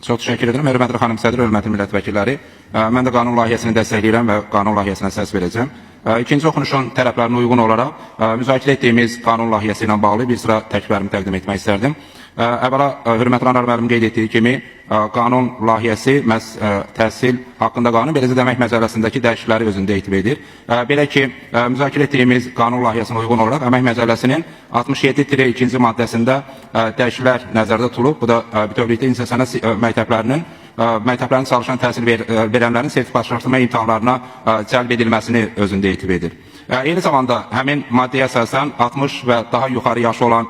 Çox təşəkkür edirəm. Hörmətli xanım sədr, hörmətli millət vəkilləri. Mən də qanun layihəsini dəstəkləyirəm və qanun layihəsinə səs verəcəm. İkinci oxunuşun tərəflərinə uyğun olaraq müzakirə etdiyimiz qanun layihəsi ilə bağlı bir sıra təkliflərimi təqdim etmək istərdim. Əvvəla, hörmətli anar müəllim qeyd etdiyi kimi, qanun layihəsi məhz təhsil haqqında qanun, beləcə də əmək məcəlləsindəki dəyişiklikləri özündə etib edir. Belə ki, müzakirə etdiyimiz qanun layihəsinə uyğun olaraq əmək məcəlləsinin 67-2-ci maddəsində dəyişikliklər nəzərdə tutulub. Bu da bütövlükdə incəsənət məktəblərinin çalışan təhsil verənlərin sertifikatlaşdırma imtahanlarına cəlb edilməsini özündə etib edir. Eyni zamanda həmin maddəyə əsasən 60 və daha yuxarı yaşı olan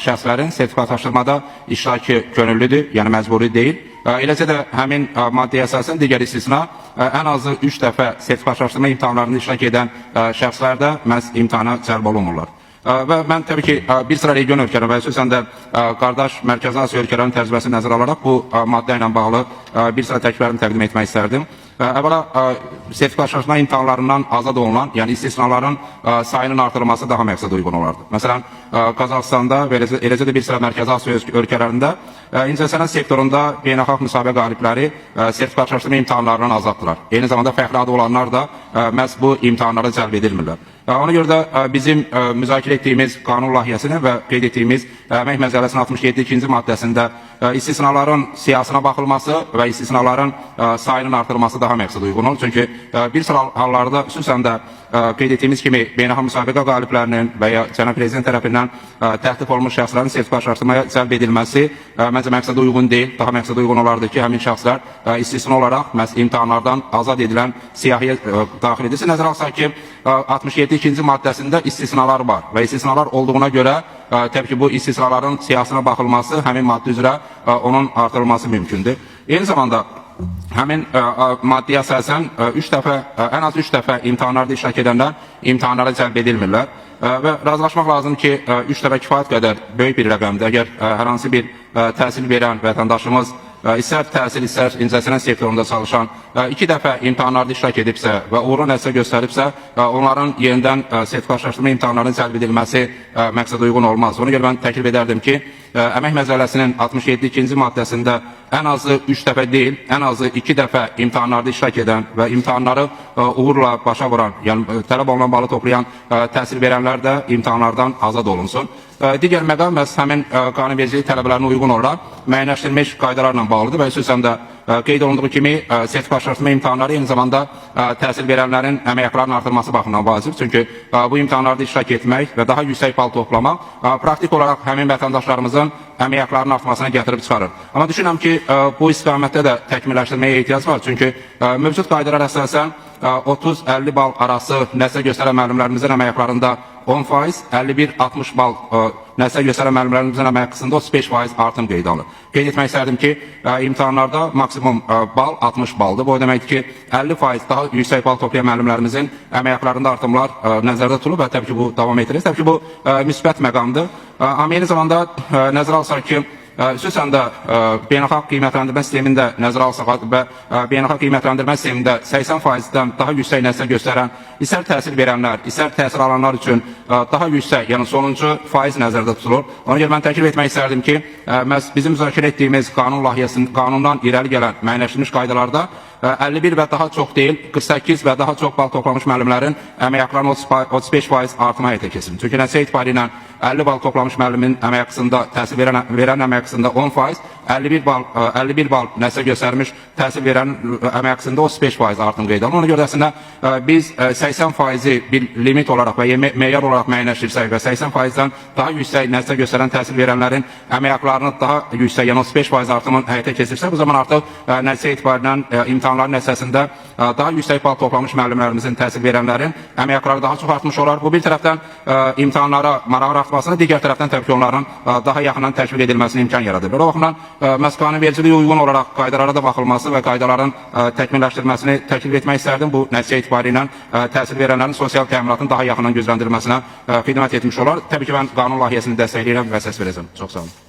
şəxslərin sertifikatlaşdırmada iştirakı könüllüdür, yəni məcburi deyil. Eləcə də həmin maddəyə əsasən digər istisna ən azı 3 dəfə sertifikatlaşdırma imtahanlarında iştirak edən şəxslər də məhz imtahana cəlb olunmurlar. Və mən təbii ki, bir sıra region ölkələri və xüsusən də qardaş Mərkəzi Asiya ölkələrinin təcrübəsini nəzərə alaraq bu maddə ilə bağlı bir sıra təkliflərimi təqdim etmək istərdim. Əvvəla, sertifikatlaşdırma imtahanlarından azad olunan, yəni istisnaların sayının artırılması daha məqsədə uyğun olardı. Məsələn, Qazaxıstanda və eləcə də bir sıra Mərkəzi Asiya ölkələrində incəsənət sektorunda beynəlxalq müsahibə qalibləri sertifikatlaşdırma imtahanlarından azaddılar. Eyni zamanda fəxri adı olanlar da məhz bu imtahanlara cəlb edilmirlər. Ona görə də bizim müzakirə etdiyimiz qanun layihəsinin və qeyd etdiyimiz əmək məcəlləsinin 67-2-ci maddəsində istisnaların siyasına baxılması və istisnaların sayının artırılması daha məqsədə uyğun olur. Çünki bir sıra hallarda xüsusən də qeyd etdiyimiz kimi beynəlxalq müsabiqə qaliblərinin və ya cənab prezident tərəfindən təklif olunmuş şəxslərin sertifikatlaşdırmaya cəlb edilməsi məncə məqsədə uyğun deyil. Daha məqsədə uyğun olardı ki, həmin şəxslər istisna olaraq məhz imtahanlardan azad edilən siyahıya daxil edilsin. Nəzərə alsaq ki, 67-2-ci maddəsində istisnalar var və istisnalar olduğuna görə təbii ki, bu istisnaların siyasına baxılması həmin maddə üzrə onun artırılması mümkündür. Eyni zamanda həmin maddəyə əsasən ən az 3 dəfə imtahanlarda iştirak edənlər imtahanlara cəlb edilmirlər və razılaşmaq lazım ki, 3 dəfə kifayət qədər böyük bir rəqəmdir. Əgər hər hansı bir təhsil verən vətəndaşımız istər təhsil, istər incəsənət sektorunda çalışan 2 dəfə imtahanlarda iştirak edibsə və uğurlu nəticə göstəribsə, onların yenidən sertifikatlaşdırma imtahanlarının cəlb edilməsi məqsədə uyğun olmaz. Ona görə mən təklif edərdim ki, əmək məcəlləsinin 67-2-ci maddəsində ən azı 3 dəfə deyil, ən azı 2 dəfə imtahanlarda iştirak edən və imtahanları uğurla başa vuran, yəni tələb olunan balı toplayan təhsil verənlər də imtahanlardan azad olunsun. Digər məqam məhz həmin qanunvericilik tələblərinə uyğun olaraq müəyyənləşdirilmiş qaydalarla bağlıdır və xüsusən də qeyd olunduğu kimi sertifikatlaşdırma imtahanları eyni zamanda təhsil verənlərin əmək haqqlarının artırılması baxımından vacib. Çünki bu imtahanlarda iştirak etmək və daha yüksək bal toplamaq praktik olaraq həmin vətəndaşlarımızın əmək haqqlarının artmasına gətirib çıxarır. Amma düşünürəm ki, bu istiqamətdə də təkmilləşdirməyə ehtiyac var. Çünki mövcud qaydalar əsasən 30-50 bal arası nəticə göstərən müəllimlərimizin əmək haqqlarında 10%, 51-60 bal nəticə göstərən müəllimlərimizin əmək haqqında 35% artım qeyd alınır. Qeyd etmək istərdim ki, imtahanlarda maksimum bal 60 baldır. Bu o deməkdir ki, 50% daha yüksək bal toplayan müəllimlərimizin əmək haqqlarında artımlar nəzərdə tutulub və təbii ki, bu davam etdirilir. Təbii ki, bu müsbət məqamdır. Amma eyni zamanda nəzərə alsaq ki, xüsusən də beynəlxalq qiymətləndirmə sistemində nəzərə alsaq və beynəlxalq qiymətləndirmə sistemində 80%-dən daha yüksək nəticə göstərən istər təhsil verənlər, istər təhsil alanlar üçün daha yüksək, yəni sonuncu faiz nəzərdə tutulur. Ona görə mən təklif etmək istərdim ki, məhz bizim müzakirə etdiyimiz qanun layihəsinin qanundan irəli gələn müəyyənləşdirilmiş qaydalarda 51 və daha çox deyil, 48 və daha çox bal toplamış müəllimlərin əmək haqqlarının 35% artımı həyata keçirilsin. Çünki nəticə etibarı ilə 50 bal toplamış müəllimin əmək haqqında təhsil verən əmək haqqında 10%, 51 bal nəticə göstərmiş təhsil verən əmək haqqında 35% artım qeyd alınır. Ona görə əslində biz 80%-i bir limit olaraq və meyar olaraq müəyyənləşdirsək və 80%-dən daha yüksək nəticə göstərən təhsil verənlərin əmək haqqlarını daha yüksək, yəni 35% artımın həyata keçirsək, bu zaman artıq nəticə etibarı ilə imtahanların nəticəsində daha yüksək bal toplamış müəllimlərimizin, təhsil verənlərin əmək haqqları daha çox artmış olar. Bu bir tərəfdən imtahanlara maraq artmasına, digər tərəfdən təbii ki, onların daha yaxından təşviq edilməsine imkan yaradır. O baxımdan məhz qanunvericiliyə uyğun olaraq qaydalara da baxılması və qaydaların təkmilləşdirilməsini təklif etmək istərdim. Bu nəticə etibarı ilə təhsil verənlərin sosial təminatın daha yaxından gözləndirilməsinə xidmət etmiş olar. Təbii ki, mən qanun layihəsini dəstəkləyirəm və səs verəcəm. Çox sağ olun.